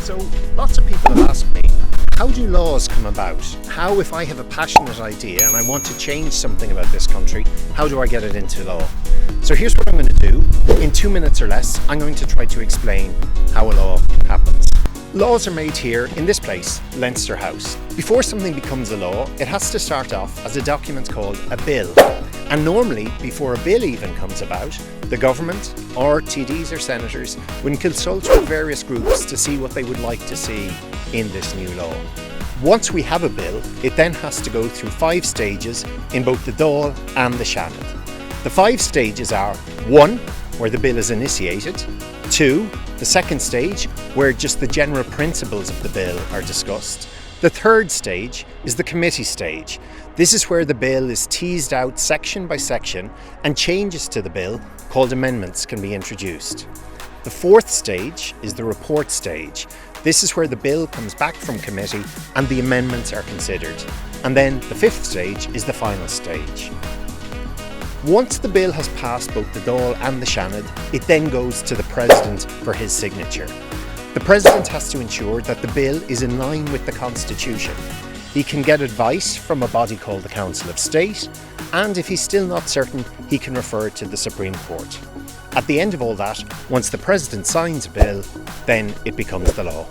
So lots of people have asked me, how do laws come about? How, if I have a passionate idea and I want to change something about this country, how do I get it into law? So here's what I'm going to do. In 2 minutes or less, I'm going to try to explain how a law happens. Laws are made here in this place, Leinster House. Before something becomes a law, it has to start off as a document called a bill. And normally, before a bill even comes about, the government, or TDs or senators, would consult with various groups to see what they would like to see in this new law. Once we have a bill, it then has to go through 5 stages in both the Dáil and the Seanad. The 5 stages are 1, where the bill is initiated, 2, the second stage, where just the general principles of the bill are discussed. The third stage is the committee stage. This is where the bill is teased out section by section and changes to the bill, called amendments, can be introduced. The fourth stage is the report stage. This is where the bill comes back from committee and the amendments are considered. And then the 5th stage is the final stage. Once the bill has passed both the Dáil and the Seanad, it then goes to the President for his signature. The President has to ensure that the bill is in line with the Constitution. He can get advice from a body called the Council of State, and if he's still not certain, he can refer it to the Supreme Court. At the end of all that, once the President signs a bill, then it becomes the law.